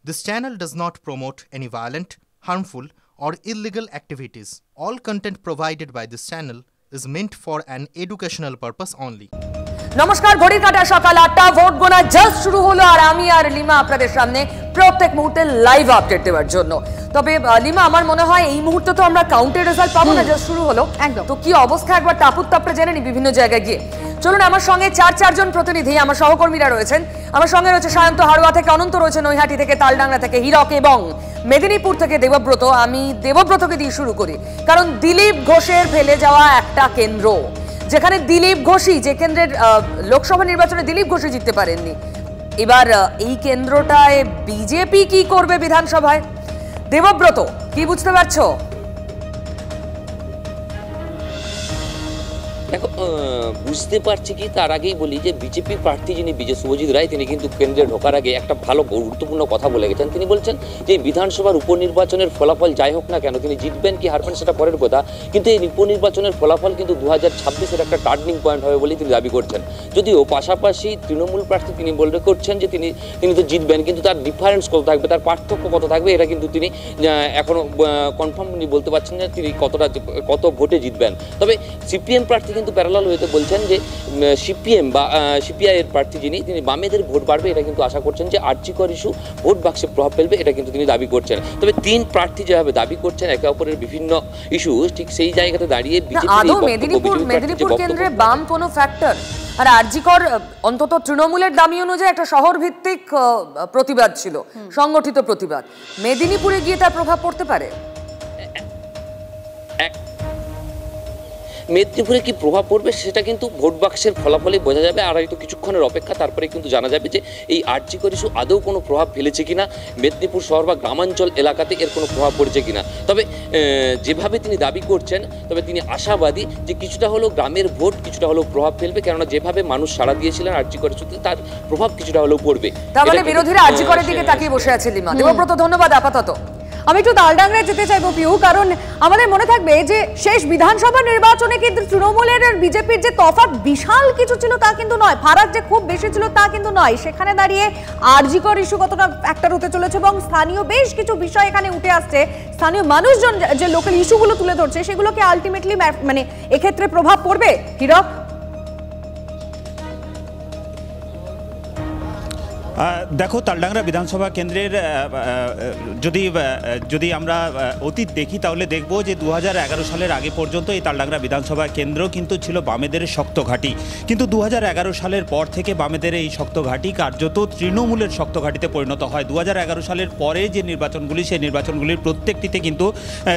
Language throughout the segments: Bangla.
This channel does not promote any violent, harmful, or illegal activities. All content provided by this channel is meant for an educational purpose only. নমস্কার, ঘড়ির কাঁটা সকাল 8টা, ভোট গোনা জাস্ট শুরু হলো আর আমি আর লিমা আপনাদের সামনে প্রত্যেক মুহূর্তে লাইভ আপডেট দেওয়ার জন্য। তবে লিমা, আমার মনে হয় এই মুহূর্তে তো আমরা কাউন্টের রেজাল্ট পাবো না, জাস্ট শুরু হলো একদম। তো কি অবস্থা একবার টাপুত্তাপটা জেনে নি বিভিন্ন জায়গায় গিয়ে। চলুন, আমার সঙ্গে চারজন প্রতিনিধি, আমার সহকর্মীরা রয়েছেন। আমার সঙ্গে রয়েছে সায়ন্ত হাড়োয়া থেকে, অনন্ত রয়েছে নৈহাটি থেকে, তালডাংরা থেকে হীরক এবং মেদিনীপুর থেকে দেবব্রত। আমি দেবব্রতকে দিয়ে শুরু করি, কারণ দিলীপ ঘোষের ফেলে যাওয়া একটা কেন্দ্র, যেখানে দিলীপ ঘোষই, যে কেন্দ্রের লোকসভা নির্বাচনে দিলীপ ঘোষই জিততে পারেননি, এবার এই কেন্দ্রটায় বিজেপি কি করবে বিধানসভায়? দেবব্রত, কি বুঝতে পারছো? দেখো, বুঝতে পারছি কি, তার আগেই বলি যে বিজেপি প্রার্থী যিনি শুভজিৎ রায়, তিনি কিন্তু কেন্দ্রে ঢোকার আগে একটা ভালো গুরুত্বপূর্ণ কথা বলে গেছেন। তিনি বলছেন যে বিধানসভার উপনির্বাচনের ফলাফল যাই হোক না কেন, তিনি জিতবেন কি হারবেন সেটা পরের কথা, কিন্তু এই উপনির্বাচনের ফলাফল কিন্তু 2026-এর একটা টার্নিং পয়েন্ট হবে বলেই তিনি দাবি করছেন। যদিও পাশাপাশি তৃণমূল প্রার্থী তিনি বলে করছেন যে তিনি তো জিতবেন, কিন্তু তার ডিফারেন্স কত থাকবে, তার পার্থক্য কত থাকবে, এটা কিন্তু তিনি এখনো কনফার্ম বলতে পারছেন না তিনি কত ভোটে জিতবেন। তবে সিপিএম প্রার্থী কিন্তু প্যারালাল হতে বলছেন যে সিপিএম বা সিপিআই এর প্রার্থী যিনি, তিনি বামেদের ভোট বাড়বে এটা কিন্তু আশা করছেন, যে আর্যিকর ইস্যু ভোট বাক্সে প্রভাব ফেলবে এটা কিন্তু তিনি দাবি করছেন। তবে তিন প্রার্থী যেভাবে দাবি করছেন একে অপরের বিভিন্ন ইস্যু, ঠিক সেই জায়গাতে দাঁড়িয়ে মেদিনীপুর কেন্দ্রে বাম কোনো ফ্যাক্টর আর আর্যিকর অন্তত তৃণমূলের দাবি অনুযায়ী একটা শহর ভিত্তিক প্রতিবাদ ছিল, সংগঠিত প্রতিবাদ, মেদিনীপুরে গিয়ে তার প্রভাব পড়তে পারে। মেদিনীপুরে কি প্রভাব পড়বে সেটা কিন্তু ভোট বাক্সের ফলাফলে বোঝা যাবে, আর হয়তো কিছুক্ষণের অপেক্ষা, তারপরে কিন্তু জানা যাবে যে এই আর্যিকর ইস্যু আদৌ কোনো প্রভাব ফেলেছে কিনা, মেদিনীপুর শহর বা গ্রামাঞ্চল এলাকাতে এর কোনো প্রভাব পড়েছে কিনা। তবে যেভাবে তিনি দাবি করছেন, তবে তিনি আশাবাদী যে কিছুটা হলেও গ্রামের ভোট কিছুটা হলেও প্রভাব ফেলবে, কেননা যেভাবে মানুষ সাড়া দিয়েছিলেন আর্যিকর ইস্যুতে তার প্রভাব কিছুটা হলেও পড়বে। তাহলে বিরোধীরা আর্যিকরের দিকে তাকিয়ে বসে আছে। লিমা, দেবব্রত, ধন্যবাদ আপাতত। আমি একটু তালডাংরায় যেতে চাইবো পিউ, কারণ আমাদের মনে থাকবে যে শেষ বিধানসভা নির্বাচনে কিন্তু তৃণমূলের আর বিজেপির যে তফাৎ বিশাল কিছু ছিল তা কিন্তু নয়, ফারাক যে খুব বেশি ছিল তা কিন্তু নয়। সেখানে দাঁড়িয়ে আরজিকর ইস্যু কতটা ফ্যাক্টর হতে চলেছে এবং স্থানীয় বেশ কিছু বিষয় এখানে উঠে আসছে, স্থানীয় মানুষজন যে লোকাল ইস্যুগুলো তুলে ধরছে সেগুলোকে আলটিমেটলি মানে এক্ষেত্রে প্রভাব পড়বে। হীরক, দেখো, তালডাংরা বিধানসভা কেন্দ্রের যদি আমরা অতীত দেখি তাহলে দেখব যে 2011 সালের আগে পর্যন্ত এই তালডাংরা বিধানসভা কেন্দ্র কিন্তু ছিল বামেদের শক্ত ঘাঁটি, কিন্তু 2011 সালের পর থেকে বামেদের এই শক্ত ঘাঁটি কার্যত তৃণমূলের শক্ত ঘাঁটিতে পরিণত হয়। 2011 সালের পরে যে নির্বাচনগুলি, সেই নির্বাচনগুলির প্রত্যেকটিতে কিন্তু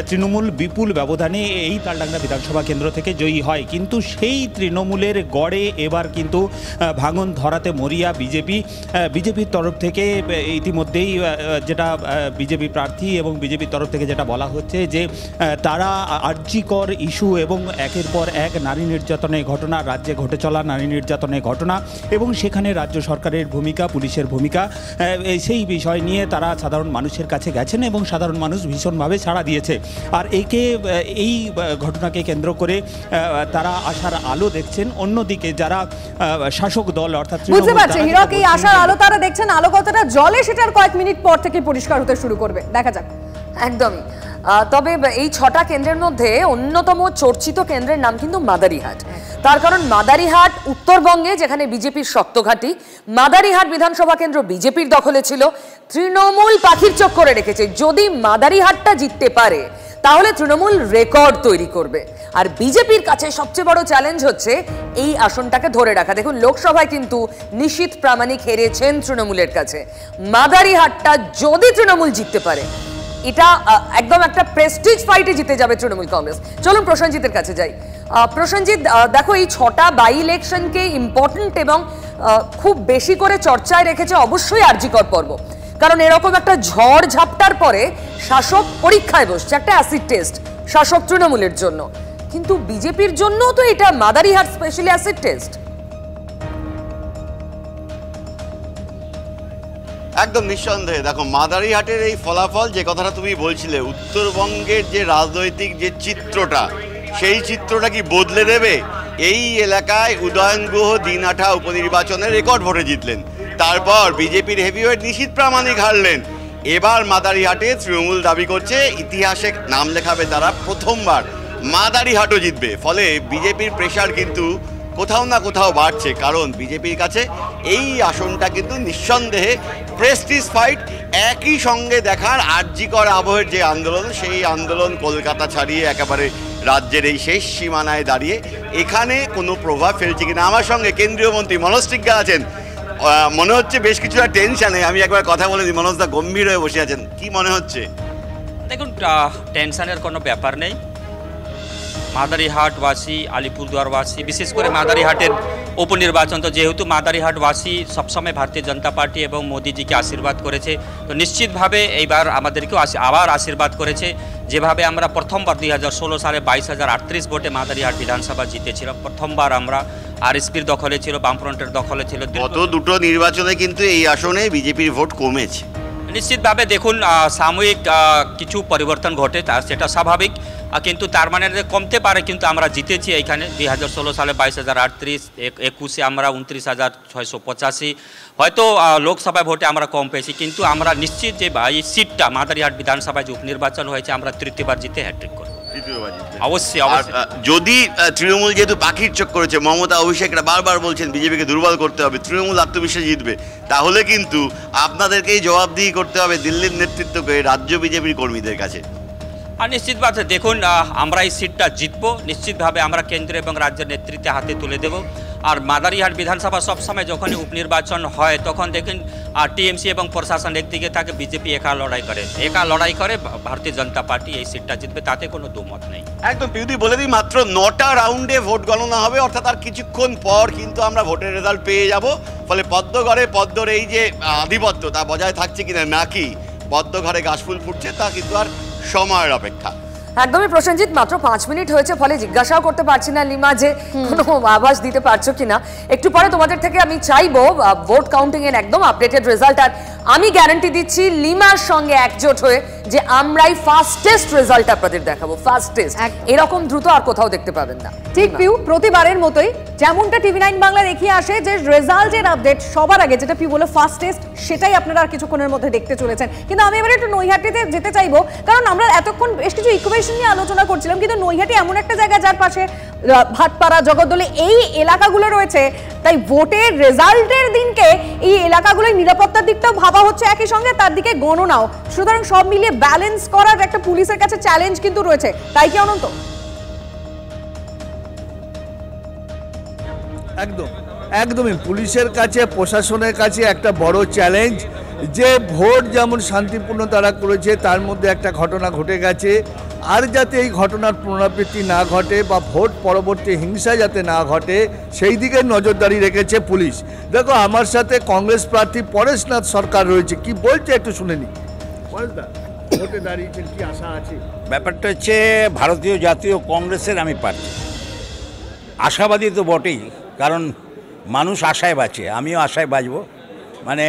তৃণমূল বিপুল ব্যবধানে এই তালডাংরা বিধানসভা কেন্দ্র থেকে জয়ী হয়, কিন্তু সেই তৃণমূলের গড়ে এবার কিন্তু ভাঙন ধরাতে মরিয়া বিজেপির তরফ থেকে ইতিমধ্যেই যেটা বিজেপি প্রার্থী এবং বিজেপির তরফ থেকে যেটা বলা হচ্ছে যে তারা আর্যিকর ইস্যু এবং একের পর এক নারী নির্যাতনের ঘটনা, রাজ্যে ঘটে চলা নারী নির্যাতনের ঘটনা এবং সেখানে রাজ্য সরকারের ভূমিকা, পুলিশের ভূমিকা, সেই বিষয় নিয়ে তারা সাধারণ মানুষের কাছে গেছেন এবং সাধারণ মানুষ ভীষণভাবে সাড়া দিয়েছে। আর এই ঘটনাকে কেন্দ্র করে তারা আশার আলো দেখছেন। অন্যদিকে যারা শাসক দল অর্থাৎ বুঝতে পারছে হীরক, এই আশার আলো তারা দেখছেন, আলো কতটা জলে সেটার কয়েক মিনিট পর থেকে পরিষ্কার হতে শুরু করবে, দেখা যাক। একদমই। তবে এই 6টা কেন্দ্রের মধ্যে অন্যতম চর্চিত কেন্দ্রের নাম কিন্তু মাদারিহাট। তার কারণ মাদারিহাট উত্তরবঙ্গে, যেখানে বিজেপির শক্ত ঘাঁটি, মাদারিহাট বিধানসভা কেন্দ্র বিজেপির দখলে ছিল, তৃণমূল পাখির চোখ করে রেখেছে। যদি মাদারিহাটটা জিততে পারে তাহলে তৃণমূল রেকর্ড তৈরি করবে, আর বিজেপির কাছে সবচেয়ে বড় চ্যালেঞ্জ হচ্ছে এই আসনটাকে ধরে রাখা। দেখুন, লোকসভায় কিন্তু নিশীথ প্রামাণিক হেরেছেন তৃণমূলের কাছে। মাদারিহাটটা যদি তৃণমূল জিততে পারে, এটা একদম একটা প্রেস্টিজ ফাইটে জিতে যাবে তৃণমূল কংগ্রেস। চলুন প্রসেনজিতের কাছে যাই। প্রসেনজিৎ, দেখো, এই 6টা বাই ইলেকশনকে ইম্পর্টেন্ট এবং খুব বেশি করে চর্চায় রেখেছে অবশ্যই আরজিকর পর্ব, কারণ এরকম একটা ঝড় ঝাপটার পরে শাসক পরীক্ষায় বসছে, একটা অ্যাসিড টেস্ট শাসক তৃণমূলের জন্য, কিন্তু বিজেপির জন্য তো এটা মাদারিহাট স্পেশালি অ্যাসিড টেস্ট। একদম নিঃসন্দেহে। দেখো, মাদারিহাটের এই ফলাফল, যে কথাটা তুমি বলছিলে, উত্তরবঙ্গের যে রাজনৈতিক যে চিত্রটা, সেই চিত্রটা কি বদলে দেবে? এই এলাকায় উদয়ন গুহ দিনহাটা উপনির্বাচনে রেকর্ড ভোটে জিতলেন, তারপর বিজেপির হেভিওয়েট নিশীথ প্রামাণিক হারলেন, এবার মাদারিহাটে তৃণমূল দাবি করছে ইতিহাসে নাম লেখাবে তারা, প্রথমবার মাদারিহাটও জিতবে। ফলে বিজেপির প্রেশার কিন্তু কোথাও না কোথাও বাড়ছে, কারণ বিজেপির কাছে এই আসনটা কিন্তু নিঃসন্দেহে প্রেস্টিজ ফাইট। একই সঙ্গে দেখার আরজিকর আবহের যে আন্দোলন, সেই আন্দোলন কলকাতা ছাড়িয়ে একেবারে রাজ্যের এই শেষ সীমানায় দাঁড়িয়ে এখানে কোনো প্রভাব ফেলছে কিনা। আমার সঙ্গে কেন্দ্রীয় মন্ত্রী মনোজ সিনহা আছেন। মনে হচ্ছে বেশ কিছুটা টেনশনে। আমি একবার কথা বলে দিই, মনোজদা গম্ভীর হয়ে বসে আছেন, কি মনে হচ্ছে? দেখুন, টেনশনের কোনো ব্যাপার নেই। মাদারিহাটবাসী, আলিপুরদুয়ারবাসী, বিশেষ করে মাদারিহাটের উপনির্বাচন, তো যেহেতু মাদারিহাটবাসী সবসময় ভারতীয় জনতা পার্টি এবং মোদিজিকে আশীর্বাদ করেছে, তো নিশ্চিতভাবে এইবার আমাদেরকেও আবার আশীর্বাদ করেছে। যেভাবে আমরা প্রথমবার 2016 সালে 22,038 ভোটে মাদারিহাট বিধানসভা জিতেছিলাম, প্রথমবার আমরা আরএসপির দখলে ছিল, বামফ্রন্টের দখলে ছিল। গত দুটো নির্বাচনে কিন্তু এই আসনে বিজেপির ভোট কমেছে। নিশ্চিতভাবে দেখুন, সাময়িক কিছু পরিবর্তন ঘটে, সেটা স্বাভাবিক, কিন্তু তার মানে কমতে পারে, কিন্তু আমরা জিতেছি এইখানে। 2016 সালে 22,038, 21-এ আমরা 29,685। হয়তো লোকসভায় ভোটে আমরা কম পেয়েছি, কিন্তু আমরা নিশ্চিত যে এই সিটটা মাদারিহাট বিধানসভায় যে উপনির্বাচন হয়েছে আমরা তৃতীয়বার জিতে হ্যাট্রিক করব। অবশ্যই। যদি তৃণমূল যেহেতু পাখির চোখ করেছে, মমতা অভিষেকরা বারবার বলছেন বিজেপিকে দুর্বল করতে হবে, তৃণমূল আত্মবিশ্বাসে জিতবে, তাহলে কিন্তু আপনাদেরকেই জবাবদিহি করতে হবে দিল্লির নেতৃত্বকে, রাজ্য বিজেপির কর্মীদের কাছে। আর নিশ্চিতভাবে দেখুন, আমরা এই সিটটা জিতবো, নিশ্চিতভাবে আমরা কেন্দ্র এবং রাজ্যের নেতৃত্বে হাতে তুলে দেব। আর মাদারিহাট বিধানসভা সবসময় যখনই উপনির্বাচন হয় তখন দেখুন টিএমসি এবং প্রশাসন একদিকে থাকে, বিজেপি একা লড়াই করে, ভারতীয় জনতা পার্টি এই সিটটা জিতবে, তাতে কোনো দুমত নেই। একদম পিউদি বলে দিই, মাত্র 9টা রাউন্ডে ভোট গণনা হবে, অর্থাৎ আর কিছুক্ষণ পর কিন্তু আমরা ভোটের রেজাল্ট পেয়ে যাব। ফলে পদ্মর এই যে আধিপত্য তা বজায় থাকছে কিনা, নাকি পদ্মঘরে ঘাসফুল ফুটছে, তা কিন্তু আর সময়ের অপেক্ষা। একদমই প্রসেনজিৎ, মাত্র 5 মিনিট হয়েছে, ফলে জিজ্ঞাসাও করতে পারছি না লিমা যে কোনো আভাস দিতে পারছো কিনা। একটু পরে তোমাদের থেকে আমি চাইবো ভোট কাউন্টিং এর একদম আপডেটেড রেজাল্ট। আর আমি গ্যারান্টি দিচ্ছি লিমার সঙ্গে একজোট হয়ে যে আমরাই ফাস্টেস্ট রেজাল্ট আপনাদের দেখাবো, ফাস্টেস্ট, এরকম দ্রুত আর কোথাও দেখতে পাবেন না। ঠিক পিউ, প্রতিবারের মতোই যেমনটা TV9 বাংলা দেখিয়ে আসে যে রেজাল্টের আপডেট সবার আগে, যেটা পিউ বলে ফাস্টেস্ট, সেটাই আপনারা আর কিছুক্ষণের মধ্যে দেখতে চলেছেন। কিন্তু আমি এবারে একটু নৈহাটিতে যেতে চাইবো, কারণ আমরা এতক্ষণ বেশ কিছু ইকুয়েশন নিয়ে আলোচনা করছিলাম, কিন্তু নৈহাটি এমন একটা জায়গা যার পাশে ভাটপাড়া, জগদ্দলে এই এলাকাগুলো রয়েছে, তাই ভোটের রেজাল্টের দিনকে এই এলাকাগুলোর নিরাপত্তার দিকটাও ভাবা হচ্ছে, একই সঙ্গে তার দিকে গণনাও। সুতরাং সব মিলিয়ে ব্যালেন্স করার একটা পুলিশের কাছে চ্যালেঞ্জ কিন্তু রয়েছে, তাই কি অনন্ত? একদমই পুলিশের কাছে, প্রশাসনের কাছে একটা বড় চ্যালেঞ্জ যে ভোট যেমন শান্তিপূর্ণ তারা করেছে, তার মধ্যে একটা ঘটনা ঘটে গেছে, আর যাতে এই ঘটনার পুনরাবৃত্তি না ঘটে বা ভোট পরবর্তী হিংসা যাতে না ঘটে, সেই দিকে নজরদারি রেখেছে পুলিশ। দেখো, আমার সাথে কংগ্রেস প্রার্থী পরেশনাথ সরকার রয়েছে, কি বলছে একটু শুনে নি। ভোটে দাঁড়িয়েছেন, কি আশা আছে? ব্যাপারটা হচ্ছে ভারতীয় জাতীয় কংগ্রেসের আমি প্রার্থী, আশাবাদী তো বটেই, কারণ মানুষ আশায় বাঁচে, আমিও আশায় বাঁচব। মানে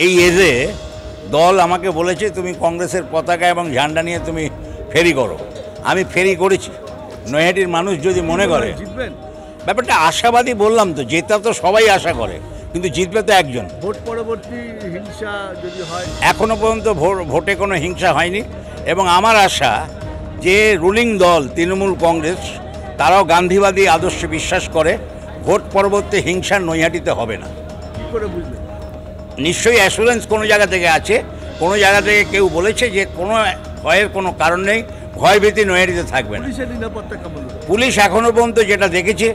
এই এজে দল আমাকে বলেছে তুমি কংগ্রেসের পতাকা এবং ঝান্ডা নিয়ে তুমি ফেরি করো, আমি ফেরি করেছি। নৈহাটির মানুষ যদি মনে করে ব্যাপারটা আশাবাদী, বললাম তো, জেতা তো সবাই আশা করে, কিন্তু জিতবে তো একজন। ভোট পরবর্তী হিংসা যদি হয়, এখনো পর্যন্ত ভোটে কোনো হিংসা হয়নি, এবং আমার আশা যে রুলিং দল তৃণমূল কংগ্রেস, তারাও গান্ধীবাদী আদর্শে বিশ্বাস করে, ভোট পরবর্তী হিংসা নৈহাটিতে হবে না। কি করে বুঝলেন? নিশ্চয়ই অ্যাসুরেন্স কোনো জায়গা থেকে আছে, কোনো জায়গা থেকে কেউ বলেছে যে কোনো ভয়ের কোনো কারণ নেই, ভয়ভীতি নৈহাটিতে থাকবে না। পুলিশের নিরাপত্তা কেমন? পুলিশ এখনও পর্যন্ত যেটা দেখেছে,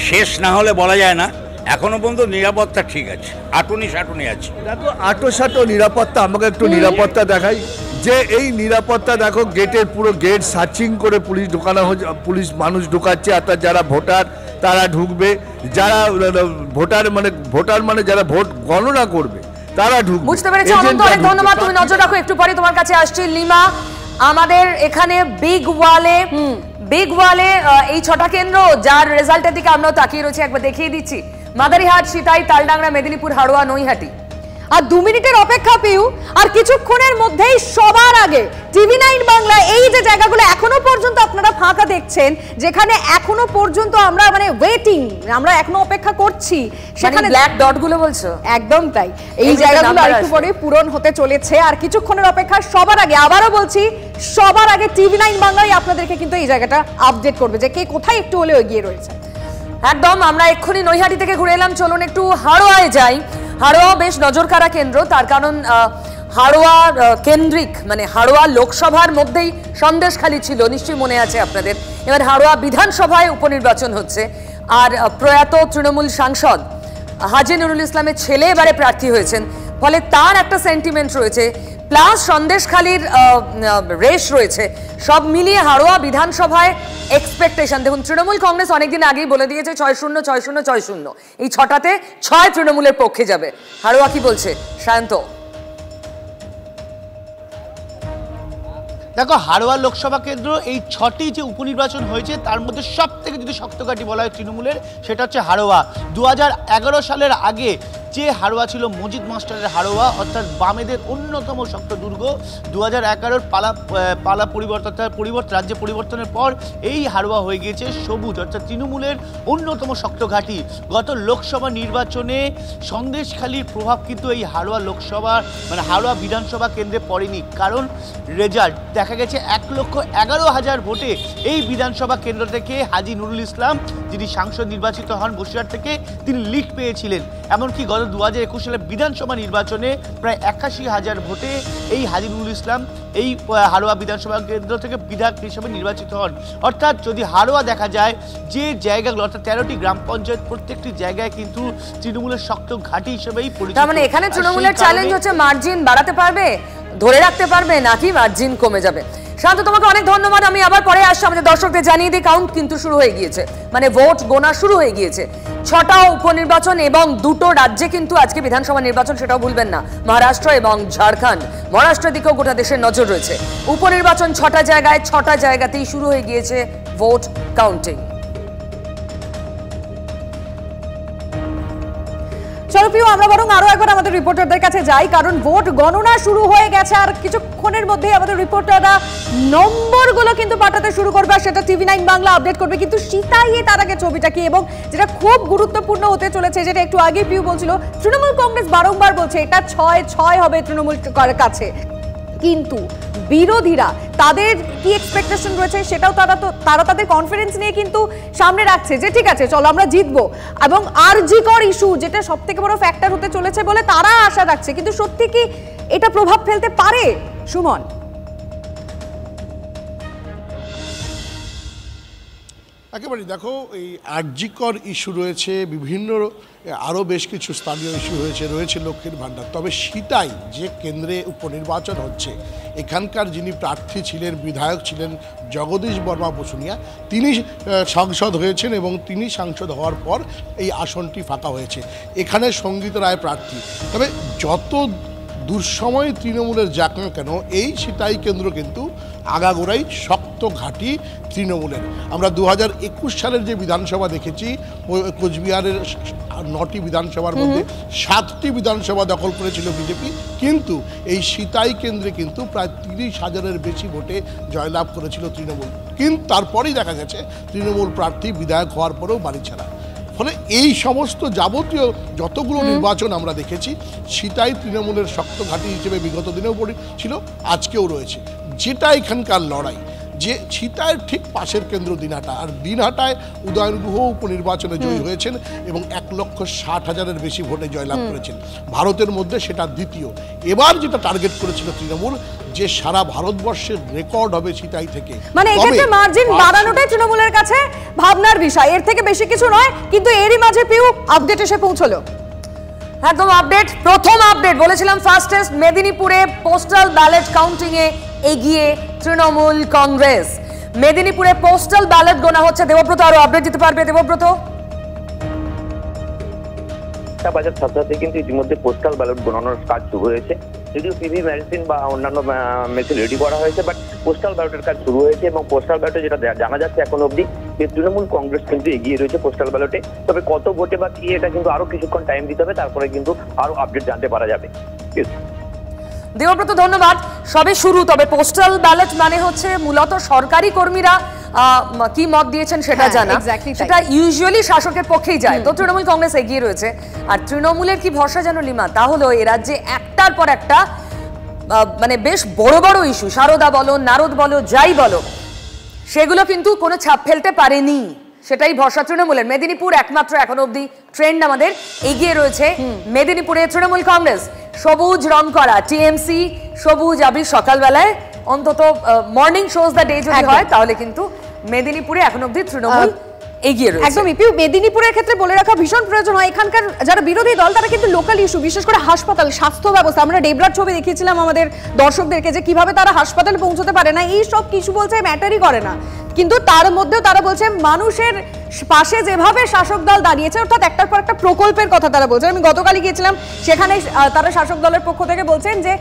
শেষ না হলে বলা যায় না, এখনও পর্যন্ত নিরাপত্তা ঠিক আছে, আটুনি সাটুনি আছে। দেখো, আটোসাটো নিরাপত্তা, আমাকে একটু নিরাপত্তা দেখাই। যে এই নিরাপত্তা দেখো, গেটের পুরো গেট সার্চিং করে পুলিশ ঢোকানো হচ্ছে, পুলিশ মানুষ ঢুকাচ্ছে, অর্থাৎ যারা ভোটার তারা ঢুকবে, যারা ভোটার মানে যারা ভোট গণনা করবে তারা ঢুকবে। বুঝতে পেরেছি অনন্ত, অনেক ধন্যবাদ। তুমি নজর রাখো, একটু পরে তোমার কাছে আসছি লিমা। আমাদের এখানে বিগ ওয়ালে এই 6টা কেন্দ্র যার রেজাল্টের দিকে আমরাও তাকিয়ে রয়েছি, একবার দেখিয়ে দিচ্ছি। মাদারিহাট, সিতাই, তালডাংরা, মেদিনীপুর, হাড়োয়া, নৈহাটি। আর 2 মিনিটের অপেক্ষা পিউ, আর কিছুক্ষণের মধ্যেই সবার আগে TV9 বাংলা এই যে জায়গাগুলো এখনো পর্যন্ত আপনারা ফাঁকা দেখছেন, যেখানে এখনো পর্যন্ত আমরা মানে ওয়েটিং, আমরা এখনো অপেক্ষা করছি, সেখানে ব্ল্যাক ডট গুলো বলছো, একদম তাই। এই জায়গাগুলো আরেকটু পরে পূরণ হতে চলেছে, আর কিছুক্ষণের অপেক্ষা। সবার আগে আবারও বলছি, সবার আগে TV9 বাংলাই আপনাদেরকে কিন্তু এই জায়গাটা আপডেট করবে যে কে কোথায় একটু হলেও এগিয়ে রয়েছে। একদম। আমরা এক্ষুনি নৈহাটি থেকে ঘুরে এলাম, চলুন একটু হাড়োয়ায় যাই। হাড়োয়া বেশ নজরকাড়া কেন্দ্র, তার কারণ হাড়োয়া কেন্দ্রিক, মানে হাড়োয়া লোকসভার মধ্যেই সন্দেশখালী ছিল, নিশ্চয়ই মনে আছে আপনাদের। এবার হাড়োয়া বিধানসভায় উপনির্বাচন হচ্ছে, আর প্রয়াত তৃণমূল সাংসদ হাজী নুরুল ইসলামের ছেলে এবারে প্রার্থী হয়েছেন, ফলে তার একটা সেন্টিমেন্ট রয়েছে, প্লাস সন্দেশখালীর রেশ রয়েছে। সব মিলিয়ে হাড়োয়া বিধানসভায় এক্সপেকটেশন দেখুন, তৃণমূল কংগ্রেস অনেকদিন আগেই বলে দিয়েছে 6-0 6-0 6-0, এই 6টাতে 6 তৃণমূলের পক্ষে যাবে। হাড়োয়া কি বলছে সায়ন্ত? দেখো, হাড়োয়া লোকসভা কেন্দ্র এই 6টি যে উপনির্বাচন হয়েছে তার মধ্যে সব থেকে যদি শক্ত ঘাঁটি বলা হয় তৃণমূলের, সেটা হচ্ছে হাড়োয়া। 2011 সালের আগে যে হাড়োয়া ছিল মজিদ মাস্টারের হাড়োয়া, অর্থাৎ বামেদের অন্যতম শক্ত দুর্গ। 2011 পালা রাজ্য পরিবর্তনের পর এই হাড়োয়া হয়ে গিয়েছে সবুজ, অর্থাৎ তৃণমূলের অন্যতম শক্ত ঘাঁটি। গত লোকসভা নির্বাচনে সন্দেশখালীর প্রভাব কিন্তু এই হাড়োয়া লোকসভা মানে হাড়োয়া বিধানসভা কেন্দ্রে পড়েনি, কারণ রেজাল্ট দেখা গেছে 1,11,000 ভোটে এই বিধানসভা কেন্দ্র থেকে হাজী নুরুল ইসলাম, যিনি সাংসদ নির্বাচিত হন বসিরহাট থেকে, তিনি লিড পেয়েছিলেন। এমনকি গত 2021 সালে বিধানসভা নির্বাচনে প্রায় 81,000 ভোটে এই হাজী নুরুল ইসলাম এই হাড়োয়া বিধানসভা কেন্দ্র থেকে বিধায়ক হিসেবে নির্বাচিত হন। অর্থাৎ যদি হাড়োয়া দেখা যায়, যে জায়গাগুলো অর্থাৎ 13টি গ্রাম পঞ্চায়েত, প্রত্যেকটি জায়গায় কিন্তু তৃণমূলের শক্ত ঘাঁটি হিসেবেই পরিচিত। তার মানে এখানে তৃণমূলের চ্যালেঞ্জ হচ্ছে মার্জিন বাড়াতে পারবে, ধরে রাখতে পারবে, নাকি মার্জিন কমে যাবে। শান্ত, তোমাকে অনেক ধন্যবাদ। আমি আবার পরে আসছি, আমাদের দর্শকদের জানিয়ে দিই কাউন্ট কিন্তু শুরু হয়ে গিয়েছে, মানে ভোট গোনা শুরু হয়ে গিয়েছে। 6টা উপনির্বাচন এবং 2টো রাজ্যে কিন্তু আজকে বিধানসভা নির্বাচন, সেটাও ভুলবেন না, মহারাষ্ট্র এবং ঝাড়খণ্ড। মহারাষ্ট্রের দিকেও গোটা দেশের নজর রয়েছে। উপনির্বাচন 6টা জায়গায়, 6টা জায়গাতেই শুরু হয়ে গিয়েছে ভোট কাউন্টিং। চলো প্রিয়, আমরা বরং আরো একবার আমাদের রিপোর্টারদের কাছে যাই, কারণ ভোট গণনা শুরু হয়ে গেছে, আর কিছুক্ষণের মধ্যেই আমাদের রিপোর্টাররা নম্বরগুলো কিন্তু পাঠাতে শুরু করবে, আর সেটা TV9 বাংলা আপডেট করবে। কিন্তু সিতাইয়ে তার আগে ছবিটা কি, এবং যেটা খুব গুরুত্বপূর্ণ হতে চলেছে, যেটা একটু আগে প্রিয় বলছিল, তৃণমূল কংগ্রেস বারংবার বলছে এটা 6-6 হবে তৃণমূল কাছে, কিন্তু বিরোধীরা তাদের কি এক্সপেকটেশন রয়েছে সেটাও তারা তাদের কনফিডেন্স নিয়ে কিন্তু সামনে রাখছে যে ঠিক আছে চলো আমরা জিতবো, এবং আরজিকর ইস্যু যেটা সবথেকে বড় ফ্যাক্টর হতে চলেছে বলে তারা আশা রাখছে। কিন্তু সত্যি কি এটা প্রভাব ফেলতে পারে সুমন? একেবারে দেখো, এই আরজিকর ইস্যু রয়েছে, বিভিন্ন আরও বেশ কিছু স্থানীয় ইস্যু রয়েছে লক্ষ্মীর ভাণ্ডার। তবে সিতাই যে কেন্দ্রে উপনির্বাচন হচ্ছে, এখানকার যিনি প্রার্থী ছিলেন, বিধায়ক ছিলেন জগদীশ বর্মা বসুনিয়া, তিনি সাংসদ হয়েছেন, এবং তিনি সাংসদ হওয়ার পর এই আসনটি ফাঁকা হয়েছে। এখানে সঙ্গীতা রায় প্রার্থী। তবে যত দুঃসময় তৃণমূলের যাক না কেন, এই সিতাই কেন্দ্র কিন্তু আগাগোড়াই শক্ত ঘাঁটি তৃণমূলের। আমরা 2021 সালের যে বিধানসভা দেখেছি, কোচবিহারের 9টি বিধানসভার মধ্যে 7টি বিধানসভা দখল করেছিল বিজেপি, কিন্তু এই সিতাই কেন্দ্রে কিন্তু প্রায় 30,000-এর বেশি ভোটে জয়লাভ করেছিল তৃণমূল। কিন্তু তারপরেই দেখা গেছে তৃণমূল প্রার্থী বিধায়ক হওয়ার পরেও বাড়ি ছাড়া। ফলে এই সমস্ত যাবতীয় যতগুলো নির্বাচন আমরা দেখেছি, সিতাই তৃণমূলের শক্ত ঘাঁটি হিসেবে বিগত দিনেও ছিল, আজকেও রয়েছে। যেটা এখানকার লড়াই, যে সিতাইয়ের ঠিক পাশের কেন্দ্র দিনহাটা, আর দিনহাটায় উদয়ন গুহ উপনির্বাচনে জয়ী হয়েছেন এবং 1,60,000-এর বেশি ভোটে জয়লাভ করেছেন। ভারতের মধ্যে সেটা দ্বিতীয়। এবার যেটা টার্গেট করেছিল তৃণমূল, যে সারা ভারতবর্ষের রেকর্ড হবে সিতাই থেকে, মানে এক্ষেত্রে মার্জিন বাড়ানোটাই তৃণমূলের কাছে ভাবনার বিষয়, এর থেকে বেশি কিছু নয়। কিন্তু এরই মাঝে পিউ আপডেট এসে পৌঁছলো, একদম আপডেট, প্রথম আপডেট বলেছিলাম ফাস্টেস্ট, মেদিনীপুরে পোস্টাল ব্যালট কাউন্টিং এ এগিয়ে তৃণমূল কংগ্রেস। মেদিনীপুরে পোস্টাল ব্যালট গোনা হচ্ছে। দেবব্রত আরো আপডেট দিতে পারবে। দেবব্রত, বাজার ছাত্রছাত্রী কিন্তু ইতিমধ্যে পোস্টাল ব্যালট গণনার কাজ শুরু হয়েছে। যদিও পিভি মেশিন বা অন্যান্য মেশিন রেডি করা হয়েছে, বাট পোস্টাল ব্যালটের কাজ শুরু হয়েছে, এবং পোস্টাল ব্যালটে যেটা জানা যাচ্ছে এখন অবধি যে তৃণমূল কংগ্রেস কিন্তু এগিয়ে রয়েছে পোস্টাল ব্যালটে। তবে কত ভোটে বা কি এটা কিন্তু আরো কিছুক্ষণ টাইম দিতে হবে, তারপরে কিন্তু আরো আপডেট জানতে পারা যাবে। দেবব্রত ধন্যবাদ। সবে শুরু, তবে পোস্টাল ব্যালট মানে হচ্ছে মূলত সরকারি কর্মীরা কি মত দিয়েছেন সেটা জানা, সেটা ইউজুয়ালি শাসকের পক্ষেই যায়। তো তৃণমূল কংগ্রেস এগিয়ে রয়েছে। আর তৃণমূলের কি ভরসা জানো লিমা, তা হলো এ রাজ্যে একটার পর একটা মানে বেশ বড় বড় ইস্যু, সারদা বলো, নারদ বলো, যাই বলো, সেগুলো কিন্তু কোনো ছাপ ফেলতে পারেনি। সেটাই ভরসা তৃণমূলের। মেদিনীপুর একমাত্র এখনো অব্দি ট্রেন্ড আমাদের এগিয়ে রয়েছে। মেদিনীপুরে তৃণমূল কংগ্রেস সবুজ রং করা টিএমসি সবুজ আবির সকালবেলায় অন্তত মর্নিং শোজ দ্য ডে যদি হয় তাহলে কিন্তু মেদিনীপুরে এখনো অব্দি তৃণমূল এগিয়ে রয়েছে। একদমই পিউ, মেদিনীপুরের ক্ষেত্রে বলে রাখা ভীষণ প্রয়োজন হয়। এখানকার যারা বিরোধী দল তারা কিন্তু লোকাল ইস্যু, বিশেষ করে হাসপাতাল, স্বাস্থ্য ব্যবস্থা, আমরা ডেবরার ছবি দেখিয়েছিলাম আমাদের দর্শকদেরকে যে কিভাবে তারা হাসপাতালে পৌঁছতে পারে না, এই সব কিছু বলছে ম্যাটারই করে না। কিন্তু তার মধ্যেও তারা বলছে মানুষের পাশে যেভাবে শাসক দল দাঁড়িয়েছে, অর্থাৎ একটার পর একটা প্রকল্পের কথা তারা বলছে। আমি গতকালই গিয়েছিলাম, সেখানে তারা শাসক দলের পক্ষ থেকে বলছেন যে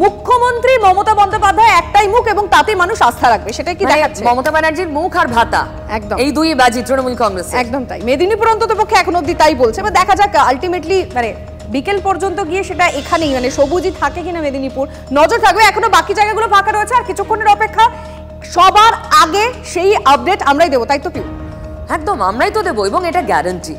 মুখ্যমন্ত্রী মমতা বন্দ্যোপাধ্যায় একটাই মুখ এবং তাতে মানুষ আস্থা রাখবে। সেটা কি দেখাচ্ছে? মমতা ব্যানার্জির মুখ আর ভাতা, একদম এই দুই বাজি তৃণমূল কংগ্রেস। একদম তাই। মেদিনীপুর অন্তত পক্ষে এখন অব্দি তাই বলছে। এবার দেখা যাক আলটিমেটলি মানে বিকেল পর্যন্ত গিয়ে সেটা এখানেই মানে সবুজই থাকে কিনা মেদিনীপুর, নজর থাকবে। এখনো বাকি জায়গাগুলো ফাঁকা রয়েছে, আর কিছুক্ষণের অপেক্ষা। সবার আগে সেই আপডেট আমরাই দেবো, তাই তো পিউ? একদম আমরাই তো দেবো, এবং এটা গ্যারান্টি।